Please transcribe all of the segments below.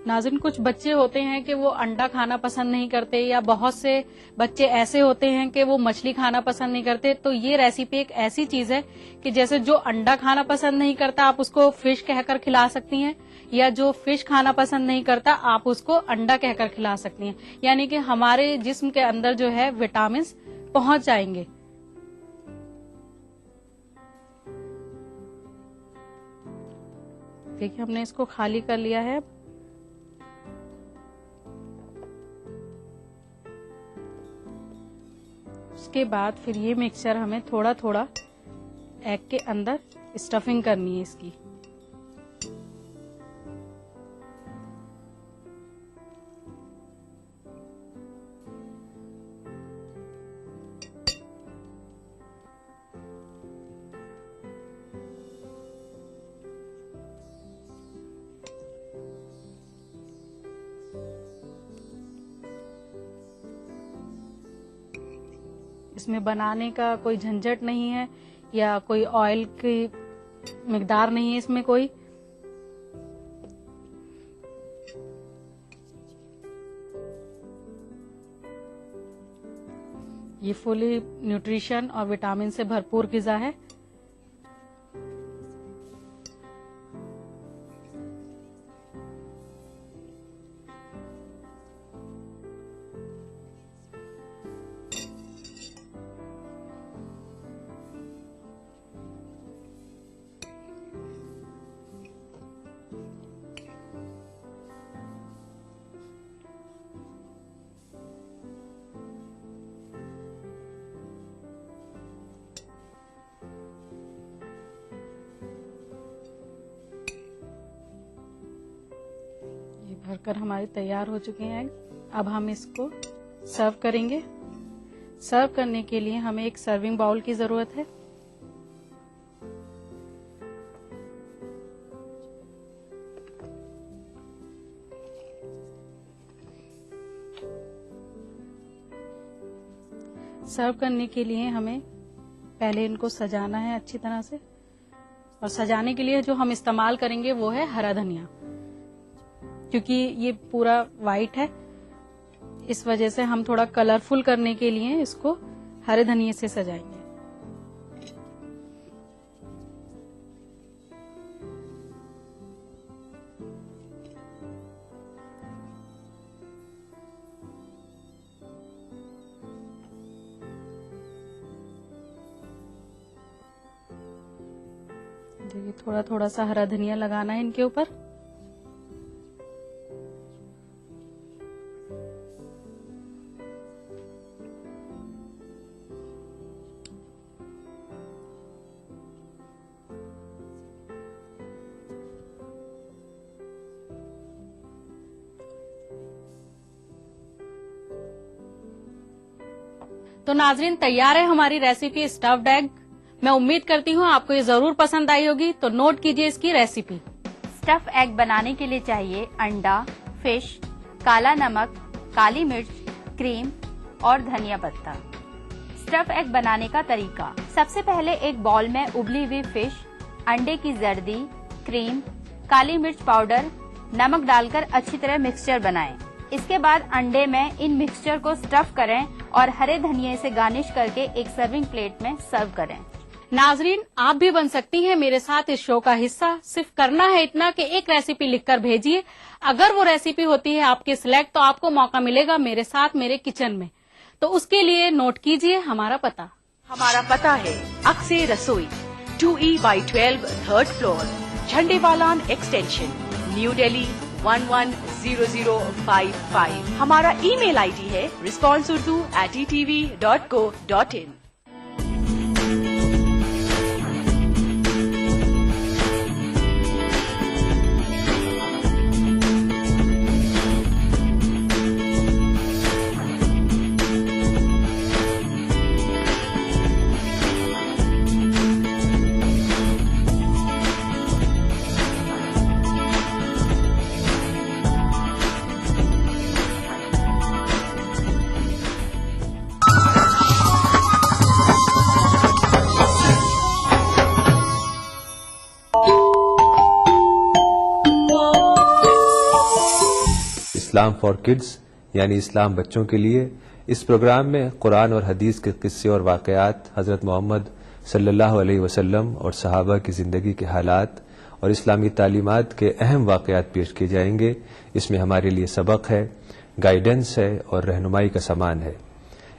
ناظرین، کچھ بچے ہوتے ہیں کہ وہ انڈا کھانا پسند نہیں کرتے، یا بہت سے بچے ایسے ہوتے ہیں کہ وہ مچھلی کھانا پسند نہیں کرتے. تو یہ ریسیپی ایک ایسی چیز ہے کہ جیسے جو انڈا کھانا پسند نہیں کرتا آپ اس کو فش کہہ کر کھلا سکتی ہیں، یا جو فش کھانا پسند نہیں کرتا آپ اس کو انڈا کہہ کر کھلا سکتی ہیں. یعنی کہ ہمارے جسم کے اندر جو ہے وٹامنس پہنچ جائیں گے. دیکھیں، ہم نے اس کو خالی کر لیا ہے. اس کے بعد پھر یہ مکسچر ہمیں تھوڑا تھوڑا ایگ کے اندر اسٹفنگ کرنی ہے اس کی. اس میں بنانے کا کوئی جھنجھٹ نہیں ہے، یا کوئی آئل کی مقدار نہیں ہے اس میں کوئی. یہ فلی نیوٹریشن اور وٹامن سے بھرپور غذا ہے. بھر کر ہمارے تیار ہو چکے ہیں. اب ہم اس کو سرو کریں گے. سرو کرنے کے لیے ہمیں ایک سرونگ باؤل کی ضرورت ہے. سرو کرنے کے لیے ہمیں پہلے ان کو سجانا ہے اچھی طرح سے، اور سجانے کے لیے جو ہم استعمال کریں گے وہ ہے ہرا دھنیا. کیونکہ یہ پورا وائٹ ہے، اس وجہ سے ہم تھوڑا کلرفل کرنے کے لیے اس کو ہرے دھنیے سے سجائیں گے. دیکھیے، تھوڑا تھوڑا سا ہرا دھنیا لگانا ہے ان کے اوپر. تو ناظرین، تیار ہے ہماری ریسیپی اسٹفڈ ایگ. میں امید کرتی ہوں آپ کو یہ ضرور پسند آئی ہوگی. تو نوٹ کیجئے اس کی ریسیپی. اسٹف ایگ بنانے کے لیے چاہیے انڈا، فش، کالا نمک، کالی مرچ، کریم اور دھنیا پتہ. اسٹف ایگ بنانے کا طریقہ: سب سے پہلے ایک باؤل میں ابلی ہوئی فش، انڈے کی زردی، کریم، کالی مرچ پاؤڈر، نمک ڈال کر اچھی طرح مکسچر بنائیں. اس کے بعد انڈے میں ان مکسچر کو اسٹف کریں اور ہرے دھنیے سے گارنش کر کے ایک سرونگ پلیٹ میں سرو کریں. ناظرین، آپ بھی بن سکتی ہیں میرے ساتھ اس شو کا حصہ. صرف کرنا ہے اتنا کہ ایک ریسیپی لکھ کر بھیجیے. اگر وہ ریسیپی ہوتی ہے آپ کی سلیکٹ، تو آپ کو موقع ملے گا میرے ساتھ میرے کچن میں. تو اس کے لیے نوٹ کیجیے ہمارا پتہ. ہمارا پتہ ہے اکثر رسوئی 2E/12 3rd فلور، جھنڈے والان ایکسٹینشن، نیو دہلی 110055. ہمارا ای میل آئی ڈی ہے responseurdu@etv.co.in. اسلام فار کڈز یعنی اسلام بچوں کے لیے. اس پروگرام میں قرآن اور حدیث کے قصے اور واقعات، حضرت محمد صلی اللہ علیہ وسلم اور صحابہ کی زندگی کے حالات اور اسلامی تعلیمات کے اہم واقعات پیش کیے جائیں گے. اس میں ہمارے لیے سبق ہے، گائیڈنس ہے اور رہنمائی کا سامان ہے.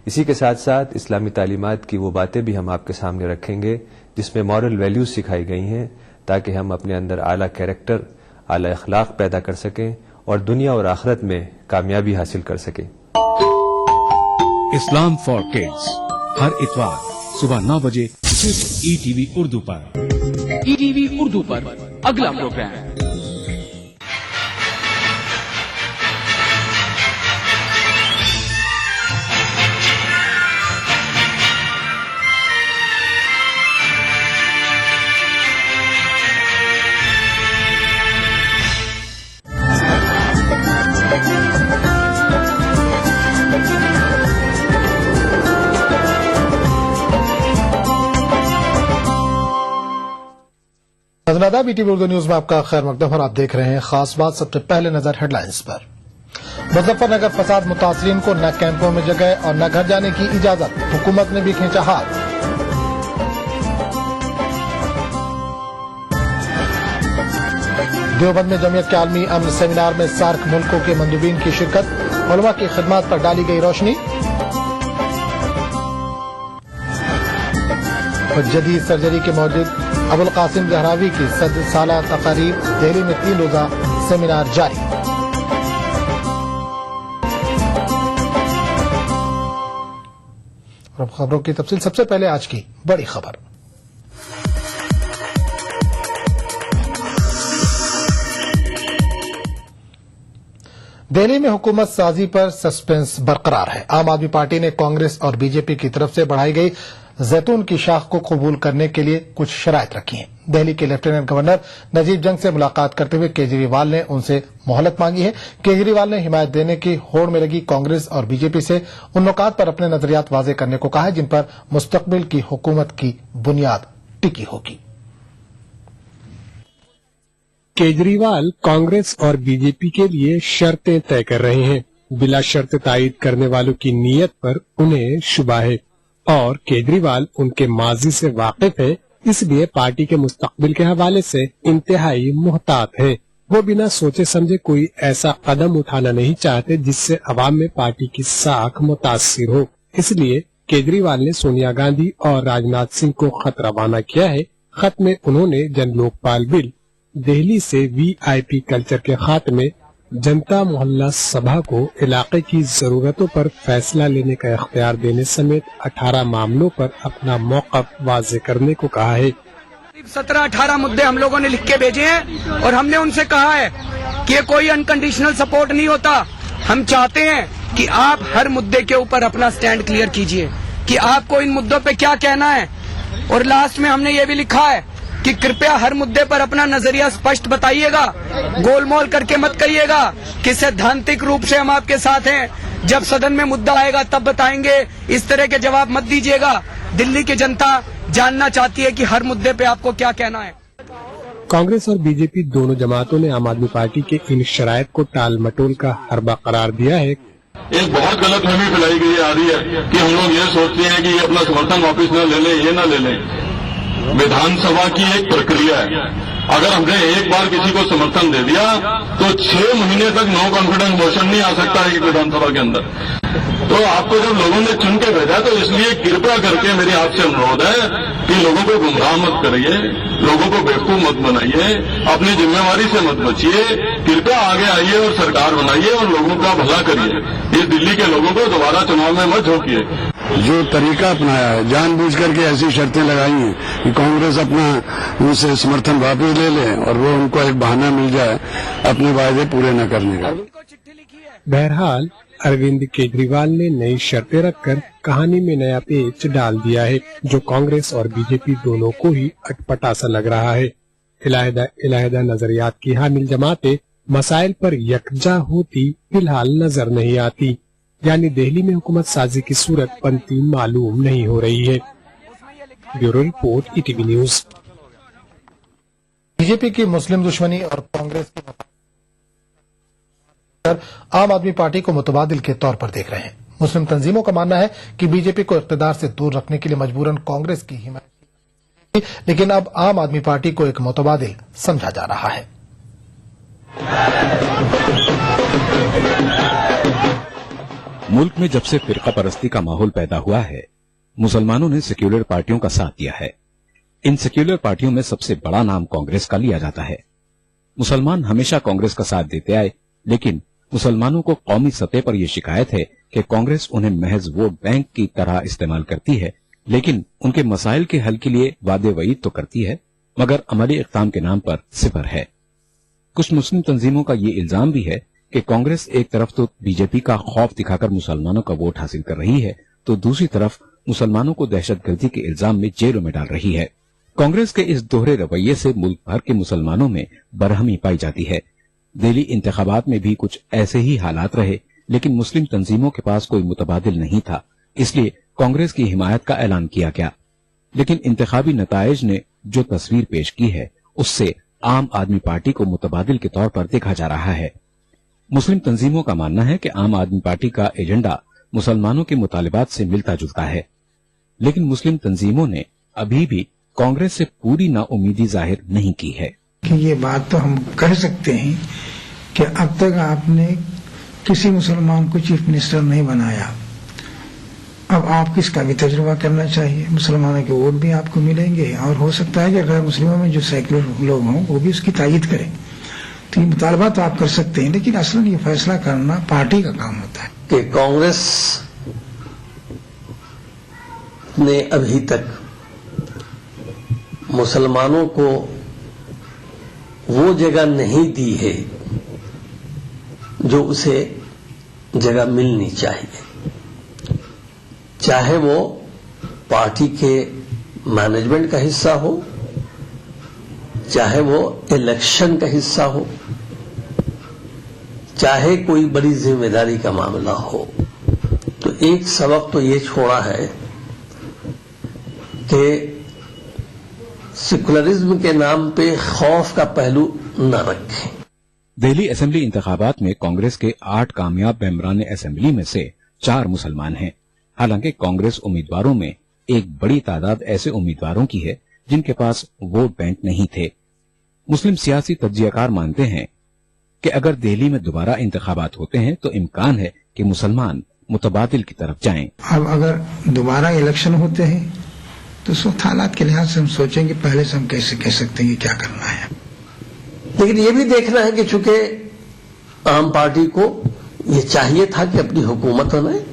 اسی کے ساتھ ساتھ اسلامی تعلیمات کی وہ باتیں بھی ہم آپ کے سامنے رکھیں گے جس میں مورل ویلیوز سکھائی گئی ہیں، تاکہ ہم اپنے اندر اعلیٰ کیریکٹر، اعلیٰ اخلاق پیدا کر سکیں اور دنیا اور آخرت میں کامیابی حاصل کر سکیں. اسلام فار کڈز ہر اتوار صبح 9 بجے صرف ای ٹی وی اردو پر. ای ٹی وی اردو پر اگلا پروگرام ناظرین، B T V Urdu news میں آپ کا خیر مقدم اور آپ دیکھ رہے ہیں خاص بات. سب سے پہلے نظر ہیڈ لائنز پر. مظفر نگر فساد متاثرین کو نہ کیمپوں میں جگہ اور نہ گھر جانے کی اجازت، حکومت نے بھی کھینچا ہاتھ. دیوبند میں جمعیت کے عالمی امن سیمینار میں سارک ملکوں کے مندوبین کی شرکت، علماء کی خدمات پر ڈالی گئی روشنی. جدید سرجری کے موجود ابوالقاسم زہراوی کی 100 سالہ تقریب، دہلی میں 3 روزہ سیمینار جاری. اور اب خبروں کی تفصیل. سب سے پہلے آج کی بڑی خبر. دہلی میں حکومت سازی پر سسپینس برقرار ہے. عام آدمی پارٹی نے کانگریس اور بی جے پی کی طرف سے بڑھائی گئی زیتون کی شاخ کو قبول کرنے کے لیے کچھ شرائط رکھی ہیں. دہلی کے لیفٹیننٹ گورنر نجیب جنگ سے ملاقات کرتے ہوئے کیجریوال نے ان سے مہلت مانگی ہے. کیجریوال نے حمایت دینے کی ہوڑ میں لگی کانگریس اور بی جے پی سے ان نکات پر اپنے نظریات واضح کرنے کو کہا ہے جن پر مستقبل کی حکومت کی بنیاد ٹکی ہوگی. کیجریوال کانگریس اور بی جے پی کے لیے شرطیں طے کر رہے ہیں. بلا شرط تائید کرنے والوں کی نیت پر انہیں شبہ ہے اور کیجریوال ان کے ماضی سے واقف ہے، اس لیے پارٹی کے مستقبل کے حوالے سے انتہائی محتاط ہیں. وہ بنا سوچے سمجھے کوئی ایسا قدم اٹھانا نہیں چاہتے جس سے عوام میں پارٹی کی ساکھ متاثر ہو. اس لیے کیجریوال نے سونیا گاندھی اور راج ناتھ سنگھ کو خط روانہ کیا ہے. خط میں انہوں نے جن لوک پال بل، دہلی سے وی آئی پی کلچر کے خاتمے، جنتا محلہ سبھا کو علاقے کی ضرورتوں پر فیصلہ لینے کا اختیار دینے سمیت 18 معاملوں پر اپنا موقف واضح کرنے کو کہا ہے. 17-18 مدے ہم لوگوں نے لکھ کے بھیجے ہیں اور ہم نے ان سے کہا ہے کہ یہ کوئی انکنڈیشنل سپورٹ نہیں ہوتا. ہم چاہتے ہیں کہ آپ ہر مدے کے اوپر اپنا سٹینڈ کلیئر کیجئے کہ آپ کو ان مدوں پہ کیا کہنا ہے. اور لاسٹ میں ہم نے یہ بھی لکھا ہے کہ کرپیا ہر مدے پر اپنا نظریہ اسپشٹ بتائیے گا، گول مول کر کے مت کہیے گا کہ سیدھانتک روپ سے ہم آپ کے ساتھ ہیں، جب صدن میں مدعا آئے گا تب بتائیں گے، اس طرح کے جواب مت دیجیے گا. دلی کی جنتا جاننا چاہتی ہے کہ ہر مدے پہ آپ کو کیا کہنا ہے. کانگریس اور بی جے پی دونوں جماعتوں نے عام آدمی پارٹی کے ان شرائط کو ٹال مٹول کا حربہ قرار دیا ہے. ایک بہت غلط فہمی پھیلائی گئی آ رہی ہے کہ ہم لوگ یہ سوچتے ہیں کہ یہ اپنا سمرتھن واپس نہ لے لیں، یہ نہ لے لیں. ودھان سبھا کی ایک پرکریا ہے، اگر ہم نے ایک بار کسی کو سمرتھن دے دیا تو 6 مہینے تک نو کانفیڈنس موشن نہیں آ سکتا ہے ودھان سبھا کے اندر. تو آپ کو جب لوگوں نے چن کے بھیجا تو اس لیے کرپیا کر کے میری آپ سے انوروھ ہے کہ لوگوں کو گمراہ مت کریے، لوگوں کو بیوقوف مت بنائیے، اپنی ذمہ داری سے مت بچیے. کرپیا آگے آئیے اور سرکار بنائیے اور لوگوں کا بھلا کریے. اس دلی کے لوگوں کو دوبارہ چناؤ میں مت جھونکیے. جو طریقہ اپنایا ہے، جان بوجھ کر کے ایسی شرطیں لگائی ہیں کہ کانگریس اپنا ان سے سمرتھن واپس لے لے اور وہ ان کو ایک بہانہ مل جائے اپنے وعدے پورے نہ کرنے کا. بہرحال اروند کیجریوال نے نئی شرطیں رکھ کر کہانی میں نیا پیچ ڈال دیا ہے جو کانگریس اور بی جے پی دونوں کو ہی اٹپٹا سا لگ رہا ہے. علیحدہ نظریات کی حامل جماعتیں مسائل پر یکجا ہوتی فی الحال نظر نہیں آتی، یعنی دہلی میں حکومت سازی کی صورت بنتی معلوم نہیں ہو رہی ہے. Bureau report E T V news. B J P کی مسلم دشمنی اور کانگریس کی आम आदमी पार्टी को मुतबादिल के तौर पर देख रहे हैं। मुस्लिम तंजीमों का मानना है कि बीजेपी को इख्तिदार से दूर रखने के लिए मजबूरन कांग्रेस की हिमायत, लेकिन अब आम आदमी पार्टी को एक मुतबादिल समझा जा रहा है। मुल्क में जब से फिरका परस्ती का माहौल पैदा हुआ है, मुसलमानों ने सेक्युलर पार्टियों का साथ दिया है। इन सेक्युलर पार्टियों में सबसे बड़ा नाम कांग्रेस का लिया जाता है। मुसलमान हमेशा कांग्रेस का साथ देते आए, लेकिन मुसलमानों को कौमी सतह पर यह शिकायत है कि कांग्रेस उन्हें महज वोट बैंक की तरह इस्तेमाल करती है, लेकिन उनके मसाइल के हल के लिए वादे वईद तो करती है, मगर अमली इक़दाम के नाम पर सिफर है। कुछ मुस्लिम तंजीमों का ये इल्जाम भी है कि कांग्रेस एक तरफ तो बीजेपी का खौफ दिखाकर मुसलमानों का वोट हासिल कर रही है, तो दूसरी तरफ मुसलमानों को दहशतगर्दी के इल्जाम में जेलों में डाल रही है। कांग्रेस के इस दोहरे रवैये से मुल्क भर के मुसलमानों में बरहमी पाई जाती है। दिल्ली इंतखाबात में भी कुछ ऐसे ही हालात रहे, लेकिन मुस्लिम तंजीमों के पास कोई मुतबादिल नहीं था, इसलिए कांग्रेस की हिमायत का ऐलान किया गया। लेकिन इंतखाबी नताइज ने जो तस्वीर पेश की है, उससे आम आदमी पार्टी को मुतबादिल के तौर पर देखा जा रहा है। मुस्लिम तंजीमों का मानना है कि आम आदमी पार्टी का एजेंडा मुसलमानों के मुतालिबात से मिलता जुलता है, लेकिन मुस्लिम तंजीमों ने अभी भी कांग्रेस से पूरी नाउमीदी जाहिर नहीं की है। कि ये बात तो हम कह सकते हैं कि अब तक आपने किसी मुसलमान को चीफ मिनिस्टर नहीं बनाया, अब आप किसका भी तजुर्बा करना चाहिए। मुसलमानों के वोट भी आपको मिलेंगे और हो सकता है कि गैर मुस्लिमों में जो सेक्युलर लोग हों वो भी उसकी तायीद करें। तो ये मुतालबा तो आप कर सकते हैं, लेकिन असल ये फैसला करना पार्टी का काम होता है। कि कांग्रेस ने अभी तक मुसलमानों को वो जगह नहीं दी है जो उसे जगह मिलनी चाहिए, चाहे वो पार्टी के मैनेजमेंट का हिस्सा हो, चाहे वो इलेक्शन का हिस्सा हो, चाहे कोई बड़ी जिम्मेदारी का मामला हो। तो एक सबक तो ये छोड़ा है कि सेकुलरिज्म के नाम पे खौफ का पहलू न रखें। दिल्ली असेंबली इंतखाबात में कांग्रेस के 8 कामयाब मेंबरान असेंबली में से 4 मुसलमान हैं। हालांकि कांग्रेस उम्मीदवारों में एक बड़ी तादाद ऐसे उम्मीदवारों की है जिनके पास वोट बैंक नहीं थे। मुस्लिम सियासी तज्जियाकार मानते हैं कि अगर दिल्ली में दोबारा इंतखाबात होते हैं तो इम्कान है कि मुसलमान मुतबादिल की तरफ जाएं। अब अगर दोबारा इलेक्शन होते हैं तो उस वक्त हालात के लिहाज से हम सोचेंगे पहले से हम कैसे कह सकते हैं कि क्या करना है। लेकिन ये भी देखना है कि चूंकि आम पार्टी को ये चाहिए था कि अपनी हुकूमत बनाए,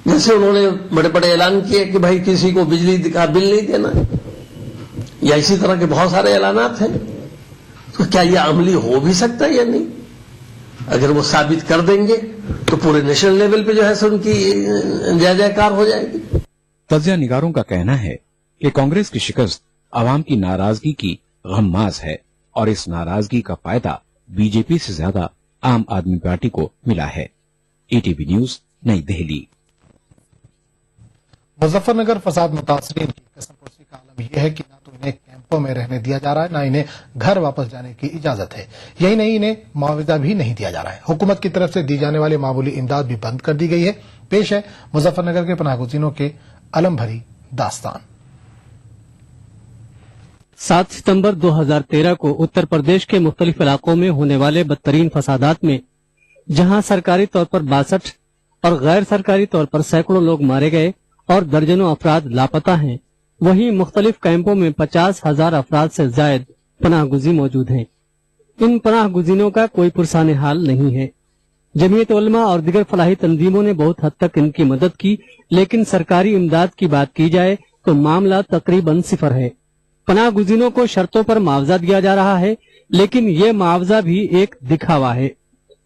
जैसे उन्होंने बड़े बड़े ऐलान किए कि भाई किसी को बिजली का बिल नहीं देना, या इसी तरह के बहुत सारे ऐलानात हैं। तो क्या ये अमली हो भी सकता है या नहीं? अगर वो साबित कर देंगे तो पूरे नेशनल लेवल पे जो है उनकी जय जयकार हो जाएगी। तज्जिया निगारों का कहना है कि कांग्रेस की शिकस्त आवाम की नाराजगी की गम्माज है और इस नाराजगी का फायदा बीजेपी से ज्यादा आम आदमी पार्टी को मिला है। ईटीवी न्यूज, नई दिल्ली। मुजफ्फरनगर फसाद मुतासरीन की कसम पुरसी का आलम यह है कि न तो इन्हें कैंपों में रहने दिया जा रहा है, न इन्हें घर वापस जाने की इजाजत है। यही नहीं, इन्हें मुआवजा भी नहीं दिया जा रहा है। हुकूमत की तरफ से दी जाने वाली मामूली इमदाद भी बंद कर दी गई है। पेश है मुजफ्फरनगर के पनाहगुज़ीनों के अलम भरी दास्तान। 7 सितंबर 2013 को उत्तर प्रदेश के मुख्तलिफ इलाकों में होने वाले बदतरीन फसादात में जहां सरकारी तौर पर 62 और गैर सरकारी तौर पर सैकड़ों लोग मारे गए और दर्जनों अफराद लापता हैं, वहीं मुख्तलिफ कैंपों में 50,000 अफराद से जायद पनाहगुज़ी मौजूद हैं। इन पनाहगुज़ीनों का कोई पुरसाने हाल नहीं है। जमीयत उलमा और दिगर फलाही तंजीमों ने बहुत हद तक इनकी मदद की, लेकिन सरकारी इमदाद की बात की जाए तो मामला तकरीबन सिफर है। पनाहगुज़ीनों को शर्तों पर मुआवजा दिया जा रहा है, लेकिन ये मुआवजा भी एक दिखावा है।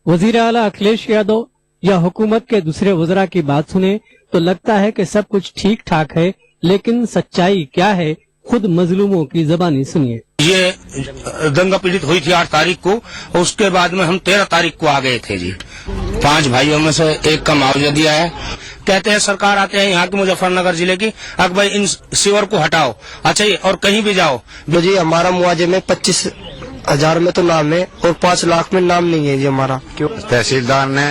वजीर आला अखिलेश यादव या हुकूमत के दूसरे वज़रा की बात सुने तो लगता है कि सब कुछ ठीक ठाक है, लेकिन सच्चाई क्या है खुद मजलूमों की जबानी सुनिए। ये दंगा पीड़ित हुई थी 8 तारीख को, और उसके बाद में हम 13 तारीख को आ गए थे जी। 5 भाइयों में से एक का मुआवजा दिया है। कहते हैं सरकार आते हैं यहाँ की मुजफ्फरनगर जिले की, अब भाई इन सीवर को हटाओ, अच्छा और कहीं भी जाओ। जी हमारा मुआवजे में 25 1000 में तो नाम है और 5 लाख में नाम नहीं है जी हमारा। क्यों? तहसीलदार ने,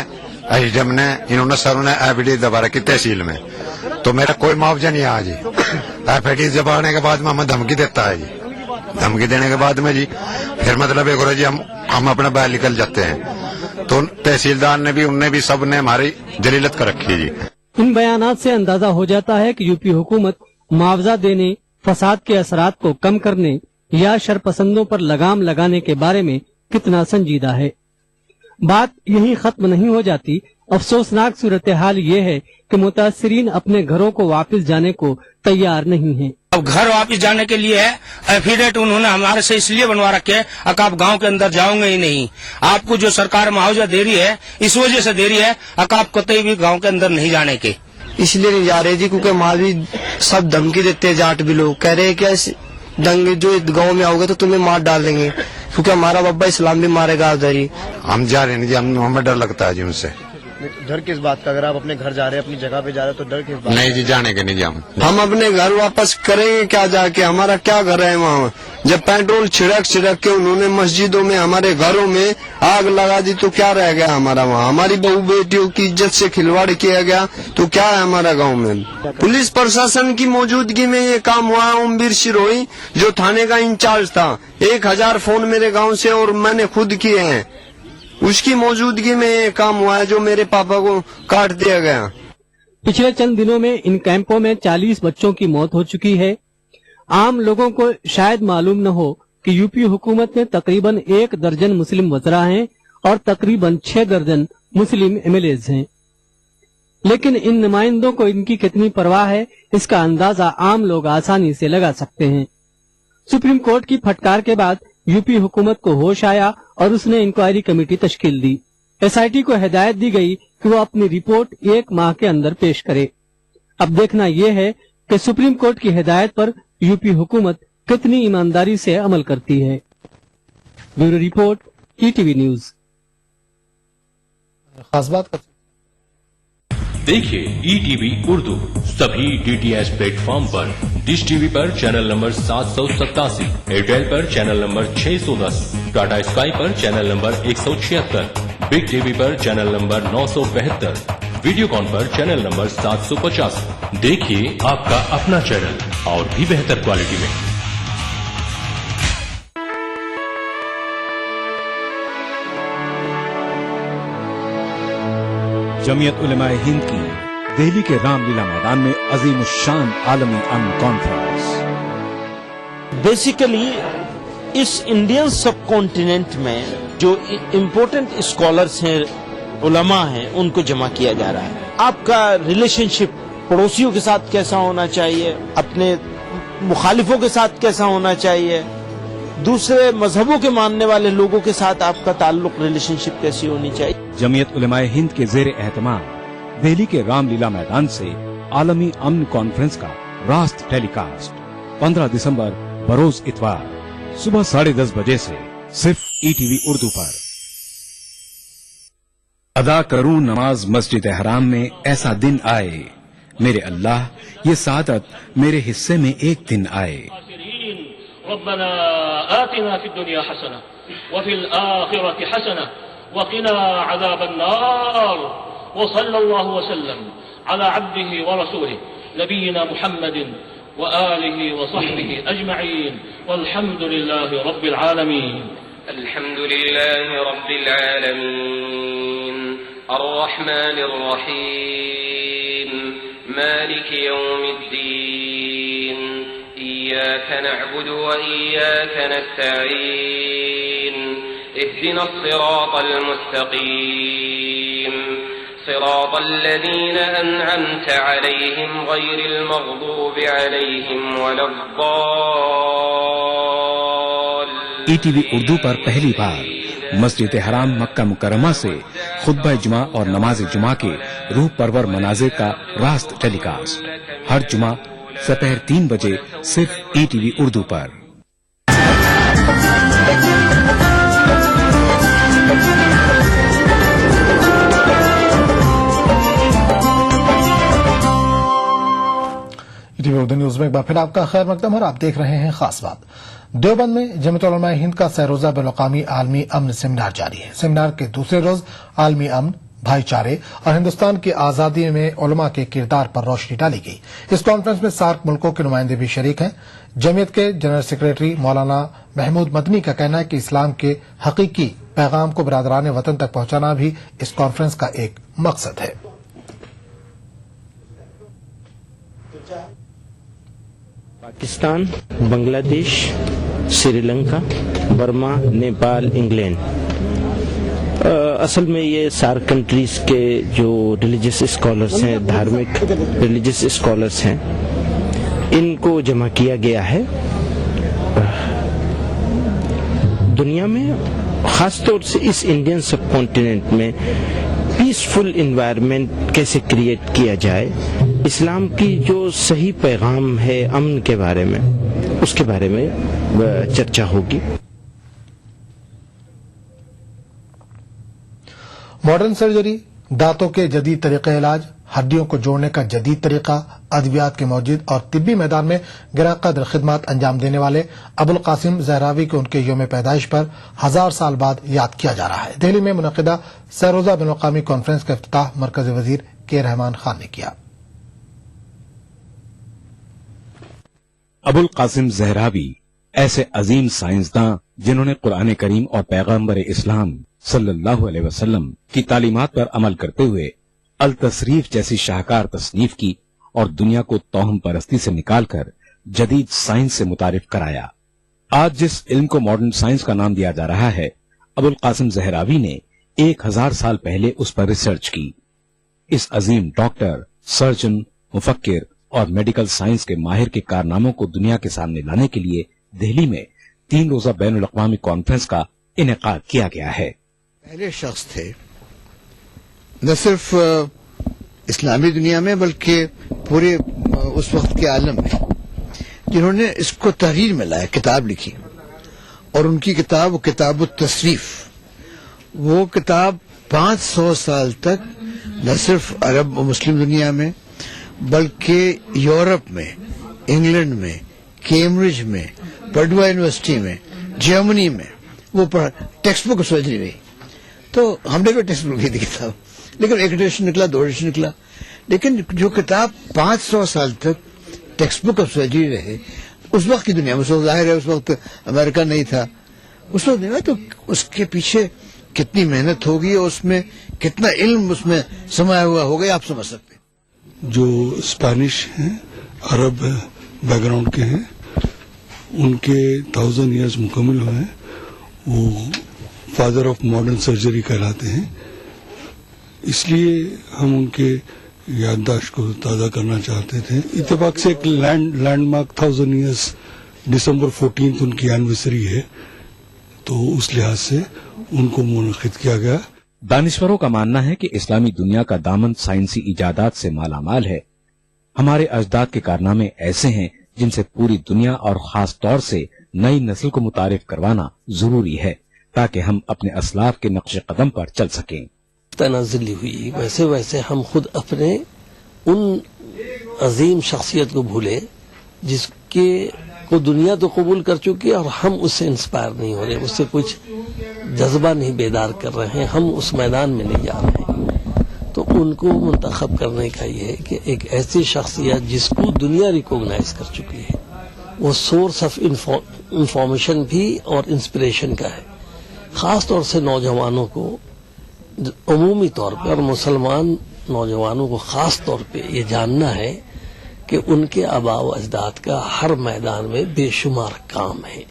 एसडीएम ने, इन्होंने सरों ने एफडी दबा रखी तहसील में, तो मेरा कोई मुआवजा नहीं आया जी। एफडी दबाने के बाद में हमें धमकी देता है जी, धमकी देने के बाद में जी फिर मतलब एक जी हम अपने बाहर निकल जाते हैं। तो तहसीलदार ने भी, उनने भी, सब ने हमारी जलीलत कर रखी है जी। इन बयानात से अंदाजा हो जाता है कि यूपी हुकूमत मुआवजा देने, फसाद के असरात को कम करने या शरपसंदों पर लगाम लगाने के बारे में कितना संजीदा है। बात यही खत्म नहीं हो जाती। अफसोसनाक सूरत हाल ये है कि मुतासिरीन अपने घरों को वापस जाने को तैयार नहीं हैं। अब घर वापस जाने के लिए है एफिडेविट उन्होंने हमारे से इसलिए बनवा रखे है कि आप गांव के अंदर जाओगे ही नहीं, आपको जो सरकार मुआवजा दे रही है इस वजह से दे रही है कि आप कतई भी गांव के अंदर नहीं जाने के। इसलिए नहीं जा रहे जी क्योंकि मावी सब धमकी देते हैं, जाट भी लोग कह रहे हैं कि दंगे जो गांव में आओगे तो तुम्हें मार डाल देंगे, क्योंकि हमारा बब्बा इस्लाम भी मारेगा उधर ही। हम जा रहे हैं जी, हमें डर लगता है जी उनसे। डर किस बात का? अगर आप अपने घर जा रहे हैं, अपनी जगह पे जा रहे हैं, तो डर किस बात? नहीं जी, जाने के नहीं जी। हम अपने घर वापस करेंगे क्या जाके? हमारा क्या घर है वहाँ? जब पेट्रोल छिड़क के उन्होंने मस्जिदों में, हमारे घरों में आग लगा दी तो क्या रह गया हमारा वहाँ? हमारी बहू बेटियों की इज्जत से खिलवाड़ किया गया तो क्या है हमारा गाँव में? पुलिस प्रशासन की मौजूदगी में ये काम हुआ। ओमवीर सिरोही जो थाने का इंचार्ज था, 1000 फोन मेरे गाँव से और मैंने खुद किए हैं, उसकी मौजूदगी में ये काम हुआ है जो मेरे पापा को काट दिया गया। पिछले चंद दिनों में इन कैंपों में 40 बच्चों की मौत हो चुकी है। आम लोगों को शायद मालूम न हो कि यूपी हुकूमत में तकरीबन 1 दर्जन मुस्लिम वज़रा हैं और तकरीबन 6 दर्जन मुस्लिम एमएलएज हैं। लेकिन इन नुमाइंदों को इनकी कितनी परवाह है, इसका अंदाजा आम लोग आसानी से लगा सकते हैं। सुप्रीम कोर्ट की फटकार के बाद यूपी हुकूमत को होश आया और उसने इंक्वायरी कमेटी तश्कील दी। एसआईटी को हिदायत दी गई कि वो अपनी रिपोर्ट 1 माह के अंदर पेश करे। अब देखना यह है कि सुप्रीम कोर्ट की हिदायत पर यूपी हुकूमत कितनी ईमानदारी से अमल करती है। Bureau report, ETV news. खास बात कर देखिए ईटीवी उर्दू सभी डीटीएच प्लेटफॉर्म पर, डिश टीवी पर चैनल नंबर 787, एयरटेल पर चैनल नंबर 610, टाटा स्काई पर चैनल नंबर 176, बिग टीवी पर चैनल नंबर 972, वीडियोकॉन पर चैनल नंबर 750। देखिए आपका अपना चैनल और भी बेहतर क्वालिटी में। जमीयत उलमाए हिंद की दिल्ली के रामलीला मैदान में अजीम शान आलमी अमन कॉन्फ्रेंस। बेसिकली इस इंडियन सब कॉन्टिनेंट में जो इम्पोर्टेंट स्कॉलर्स हैं, उलमा हैं, उनको जमा किया जा रहा है। आपका रिलेशनशिप पड़ोसियों के साथ कैसा होना चाहिए, अपने मुखालिफों के साथ कैसा होना चाहिए, दूसरे मजहबों के मानने वाले लोगों के साथ आपका ताल्लुक, रिलेशनशिप कैसी होनी चाहिए। जमीयत उलमाए हिंद के जेर एहतमाम दिल्ली के रामलीला मैदान से आलमी अमन कॉन्फ्रेंस का रास्त टेलीकास्ट 15 दिसंबर बरोज इतवार सुबह 10:30 बजे से सिर्फ ईटीवी उर्दू पर। अदा करूं नमाज मस्जिद हराम में ऐसा दिन आए, मेरे अल्लाह ये सादत मेरे हिस्से में एक दिन आए। रब्बना आतिना फिद दुनिया हसना व फिल आखिरति हसना व क़िना अज़ाबन नार व सल्लल्लाहु वसल्लम अला अब्दिही व रसूलिही नबीना मुहम्मदिन व आलिही व सहबिही अजमईन वल्हम्दुलिल्लाहि रब्बिल आलमीन। अल्हम्दुलिल्लाहि रब्बिल आलमीन अर्रहमानिर रहीम मालिकि यौमिद्दीन इय्याक नअबुदु व इय्याक नस्तईन इहदिना सिरातल मुस्तकीम सिरातल लज़ीना अनअमत अलैहिम गैरिल मग़दूबि अलैहिम वलद्दाल्लीन। ईटीवी उर्दू पर पहली बार मस्जिद हराम मक्का मुकर्रमा से खुतबा जुमा और नमाज जुमा के रूह परवर मनाजिर का रास्त टेलीकास्ट हर जुमा दोपहर 3 बजे सिर्फ ईटीवी उर्दू पर। ETV उर्दू न्यूज में एक बार फिर आपका खैर मकदम और आप देख रहे हैं खास बात। देवबंद में जमीयत उलमा हिंद का सरोजा बैनुल-अक़वामी आलमी अमन सेमिनार जारी है। सेमिनार के दूसरे रोज आलमी अमन, भाईचारे और हिंदुस्तान की आजादी में उलमा के किरदार पर रोशनी डाली गई। इस कॉन्फ्रेंस में सार्क मुल्कों के नुमाइंदे भी शरीक हैं। जमीयत के जनरल सेक्रेटरी मौलाना महमूद मदनी का कहना है कि इस्लाम के हकीकी पैगाम को बिरादरान वतन तक पहुंचाना भी इस कॉन्फ्रेंस का एक मकसद है। पाकिस्तान, बांग्लादेश, श्रीलंका, बर्मा, नेपाल, इंग्लैंड, असल में ये सार्क कंट्रीज के जो रिलीजियस स्कॉलर्स हैं, धार्मिक रिलीजियस स्कॉलर्स हैं, इनको जमा किया गया है। दुनिया में खासतौर से इस इंडियन सब कॉन्टिनेंट में पीसफुल इन्वायरमेंट कैसे क्रिएट किया जाए, इस्लाम की जो सही पैगाम है अमन के बारे में, उसके बारे में चर्चा होगी। मॉडर्न सर्जरी, दांतों के जदीद तरीके इलाज, हड्डियों को जोड़ने का जदीद तरीका, अद्वियात के मौजूद और तिब्बी मैदान में गिरा कदर खिदमत अंजाम देने वाले अबुल कासिम ज़हरावी को उनके यौम पैदाइश पर 1000 साल बाद याद किया जा रहा है। दिल्ली में मुनक़िदा सरोजा बैनुल-अक़वामी कॉन्फ्रेंस का इफ्तिताह मरकज़ी वज़ीर के रहमान खान ने किया। अबुल कासिम ज़हरावी ऐसे अजीम साइंसदां जिन्होंने कुरान करीम और पैगम्बर इस्लाम सल्लल्लाहु अलैहि वसल्लम की तालीमात पर अमल करते हुए अल तसरीफ जैसी शाहकार तसनीफ की और दुनिया को तौहम परस्ती से निकालकर जदीद साइंस से मुतारिफ कराया। आज जिस इल्म को मॉडर्न साइंस का नाम दिया जा रहा है, अबुल कासिम ज़हरावी ने 1000 साल पहले उस पर रिसर्च की। इस अजीम डॉक्टर, सर्जन, मुफक्किर और मेडिकल साइंस के माहिर के कारनामों को दुनिया के सामने लाने के लिए दिल्ली में 3 रोजा बैनुल-अक़वामी कॉन्फ्रेंस का इनेकाद किया गया है। पहले शख्स थे न सिर्फ इस्लामी दुनिया में बल्कि पूरे उस वक्त के आलम में जिन्होंने इसको तहरीर में लाया, किताब लिखी। और उनकी किताब किताब तसरीफ, वो किताब 500 साल तक न सिर्फ अरब और मुस्लिम दुनिया में बल्कि यूरोप में, इंग्लैंड में, कैम्ब्रिज में, पर्डुआ यूनिवर्सिटी में, जर्मनी में वो टेक्स्ट बुक सर्जरी रही। तो हमने भी टेक्स्ट बुक की किताब, लेकिन एक एडिशन निकला, 2 एडिशन निकला, लेकिन जो किताब 500 साल तक टेक्स्ट बुक ऑफ सर्जरी रहे उस वक्त की दुनिया में, उस वक्त जाहिर है उस वक्त अमेरिका नहीं था, उस वक्त नहीं, तो उसके पीछे कितनी मेहनत होगी और उसमें कितना इल्म उसमें समाया हुआ होगा, आप समझ सकते हैं। जो स्पेनिश हैं, अरब बैकग्राउंड के हैं, उनके 1000 ईयर्स मुकम्मल हुए हैं, वो फादर ऑफ मॉडर्न सर्जरी कहलाते हैं। इसलिए हम उनके याददाश्त को ताज़ा करना चाहते थे। इत्तेफाक से एक लैंडमार्क 1000 ईयर्स दिसंबर 14 उनकी एनिवर्सरी है, तो उस लिहाज से उनको मुनक़िद किया गया। दानिश्वरों का मानना है कि इस्लामी दुनिया का दामन साइंसी इजादात से मालामाल है। हमारे अजदाद के कारनामे ऐसे हैं जिनसे पूरी दुनिया और खास तौर से नई नस्ल को मुतारिफ करवाना जरूरी है ताकि हम अपने असलाफ के नक्शे कदम पर चल सकें। तनाज़ुली हुई वैसे वैसे हम खुद अपने उन अजीम शख्सियत को भूले जिसके को दुनिया तो कबूल कर चुकी है और हम उससे इंस्पायर नहीं हो रहे, उससे कुछ जज्बा नहीं बेदार कर रहे हैं, हम उस मैदान में नहीं जा रहे हैं। तो उनको मुंतखब करने का ये है कि एक ऐसी शख्सियत जिसको दुनिया रिकॉग्नाइज कर चुकी है, वो सोर्स ऑफ इंफॉर्मेशन भी और इंस्पिरेशन का है, खास तौर से नौजवानों को अमूमी तौर पे और मुसलमान नौजवानों को खास तौर पे ये जानना है कि उनके आबा व अजदाद का हर मैदान में बेशुमार काम है।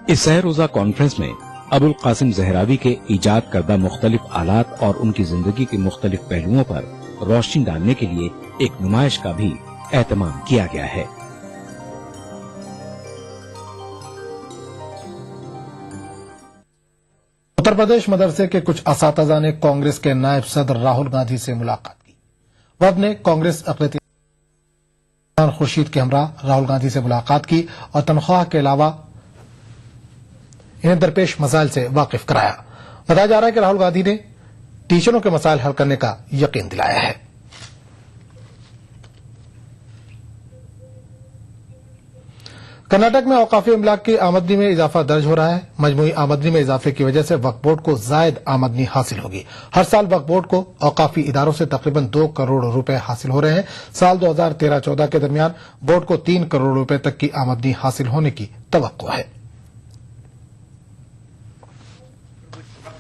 इस सह रोजा कॉन्फ्रेंस में अबुल कासिम ज़हरावी के ईजाद करदा मुख्तलिफ आलात और उनकी जिंदगी के मुख्तलिफ पहलुओं पर रोशनी डालने के लिए एक नुमाइश का भी एहतमाम किया गया है। उत्तर प्रदेश मदरसे के कुछ असातिज़ा ने कांग्रेस के नायब सदर राहुल गांधी से मुलाकात की। वफद ने कांग्रेस अक़लियती खुर्शीद के हमरा राहुल गांधी से मुलाकात की और तनख्वाह के अलावा इन्हें दरपेश मसाइल से वाकिफ कराया। बताया जा रहा है कि राहुल गांधी ने टीचरों के मसाइल हल करने का यकीन दिलाया है। कर्नाटक में औकाफी अमलाक की आमदनी में इजाफा दर्ज हो रहा है। मजमूई आमदनी में इजाफे की वजह से वक्फ बोर्ड को जायद आमदनी हासिल होगी। हर साल वक्फ बोर्ड को औकाफी इदारों से तकरीबन 2 करोड़ रुपए हासिल हो रहे हैं। साल 2013-14 के दरमियान बोर्ड को 3 करोड़ रुपए तक की आमदनी हासिल होने की तवक्को है।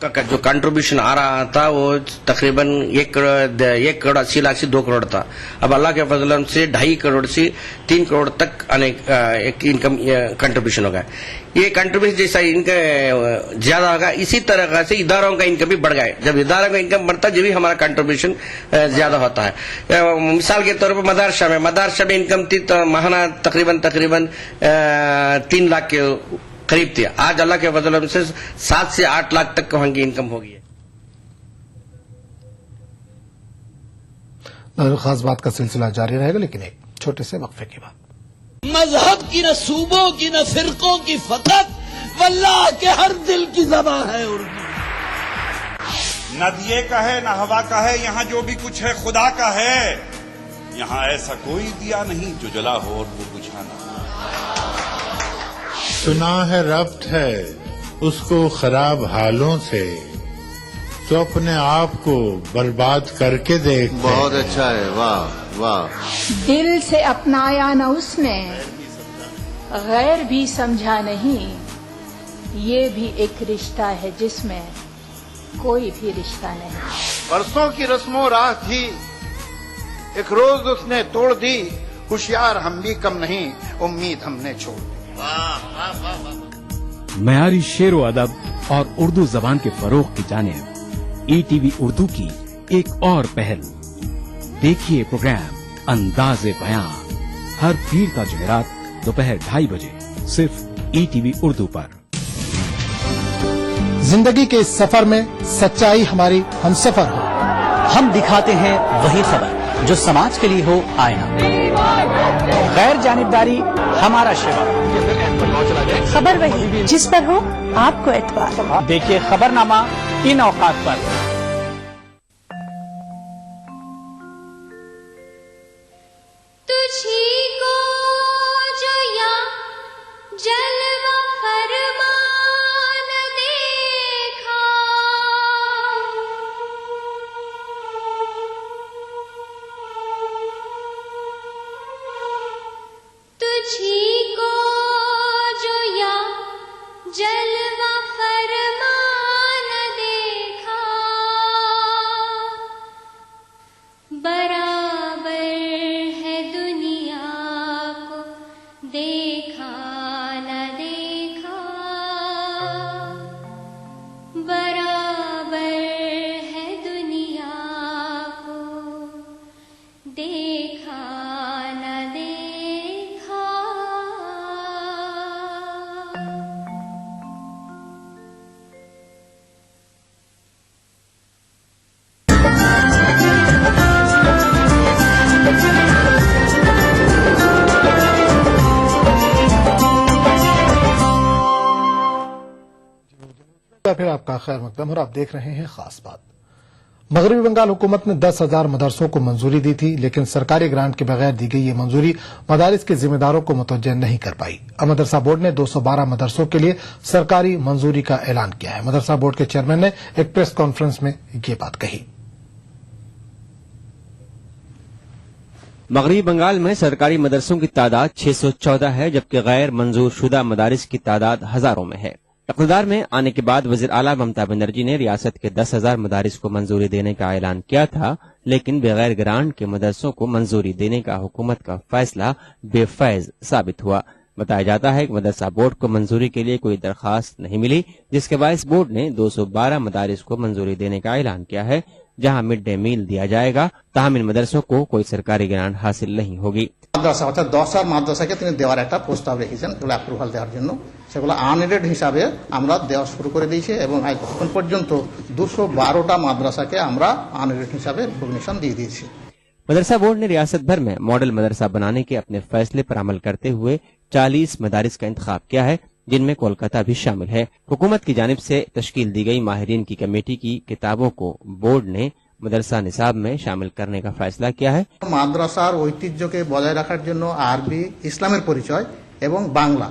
का जो कंट्रीब्यूशन आ रहा था वो तकरीबन 1 करोड़ 80 लाख से 2 करोड़ था। अब अल्लाह के फजल से 2.5 करोड़ से 3 करोड़ तक एक इनकम कंट्रीब्यूशन होगा। ये कंट्रीब्यूशन जैसा इनका ज्यादा होगा, इसी तरह से इदारों का इनकम भी बढ़ गया। जब इदारों का इनकम बढ़ता है जब भी हमारा कंट्रीब्यूशन ज्यादा होता है। मिसाल के तौर पर मदरसा में इनकम थी तो माहाना तकरीबन 3 लाख के करीब थी। आज अल्लाह के फजल से 7 से 8 लाख तक वहां की इनकम होगी। खास बात का सिलसिला जारी रहेगा, लेकिन एक छोटे से वक्फे के बाद। मजहब की न सूबों की न फिरकों की फकत वल्लाह के हर दिल की ज़बान है उर्दू। न दिए का है न हवा का है, यहाँ जो भी कुछ है खुदा का है। यहाँ ऐसा कोई दिया नहीं जो जला हो और वो बुझा ना। सुना है रब्त है उसको खराब हालों से, तो अपने आप को बर्बाद करके देख। बहुत अच्छा है, वाह वाह। दिल से अपनाया न उसने, गैर भी समझा नहीं। ये भी एक रिश्ता है जिसमें कोई भी रिश्ता नहीं। बरसों की रस्मों राह थी, एक रोज उसने तोड़ दी। होशियार हम भी कम नहीं, उम्मीद हमने छोड़ दी। मयारी शेरो अदब और उर्दू जबान के फरोग की जानिब ईटीवी उर्दू की एक और पहल। देखिए प्रोग्राम अंदाज़े बयां हर पीर का जुमेरात दोपहर 2:30 बजे सिर्फ ईटीवी उर्दू पर। जिंदगी के इस सफर में सच्चाई हमारी हमसफर हो। हम दिखाते हैं वही खबर जो समाज के लिए हो आईना। गैर जानिबदारी हमारा शिवा। खबर वही जिस पर हो आपको एतबार। देखिए खबरनामा इन औकात पर। तुझी को जो या जलवा फरमान देखा, तुझी को जो या जलवा फरमान देखा, बराबर है दुनिया को देखा न देखा, बराबर है दुनिया को देखा न देखा। फिर आपका खैर मकदम, और आप देख रहे हैं खास बात। मगरबी बंगाल हुकूमत ने 10,000 मदरसों को मंजूरी दी थी, लेकिन सरकारी ग्रांट के बगैर दी गई ये मंजूरी मदारिस के जिम्मेदारों को मुतवज्जह नहीं कर पाई। अब मदरसा बोर्ड ने 212 मदरसों के लिए सरकारी मंजूरी का ऐलान किया है। मदरसा बोर्ड के चेयरमैन ने एक प्रेस कॉन्फ्रेंस में ये बात कही। मगरबी बंगाल में सरकारी मदरसों की तादाद 614 है, जबकि गैर मंजूर शुदा मदारिस की तादाद हजारों में है। इक़्तिदार में आने के बाद वज़ीर आला ममता बनर्जी ने रियासत के 10,000 मदारिस को मंजूरी देने का ऐलान किया था, लेकिन बगैर ग्रांट के मदरसों को मंजूरी देने का हुकूमत का फैसला बेफैज साबित हुआ। बताया जाता है कि मदरसा बोर्ड को मंजूरी के लिए कोई दरखास्त नहीं मिली, जिसके बायस बोर्ड ने 212 मदारिस को मंजूरी देने का ऐलान किया है, जहां मिड डे मील दिया जाएगा। ताहम इन मदरसों को कोई सरकारी ग्रांट हासिल नहीं होगी। মাদ্রাসা অর্থাৎ 10,000 মাদ্রাসাকে তিনি দেওয়ার একটা প্রস্তাব রেখেছেন, এগুলো অ্যাপ্রুভাল দেওয়ার জন্য। সেগুলো আনএডেড হিসাবে আমরা দেওয়া শুরু করে দিয়েছি এবং এখন পর্যন্ত 212টা মাদ্রাসাকে আমরা আনএডেড হিসাবে রিকগনিশন দিয়ে দিয়েছি। मदरसा बोर्ड ने रियासत भर में मॉडल मदरसा बनाने के अपने फैसले पर अमल करते हुए 40 मदारिस का इंतखाब किया है, जिनमें कोलकाता भी शामिल है। हुकूमत की जानिब से तश्कील दी गई माहिरीन की कमेटी की किताबों को बोर्ड ने मदरसा निसाब में शामिल करने का फैसला किया है। মাদ্রাসার ঐতিহ্যকে বজায় রাখার জন্য আরবি ইসলামের পরিচয় এবং বাংলা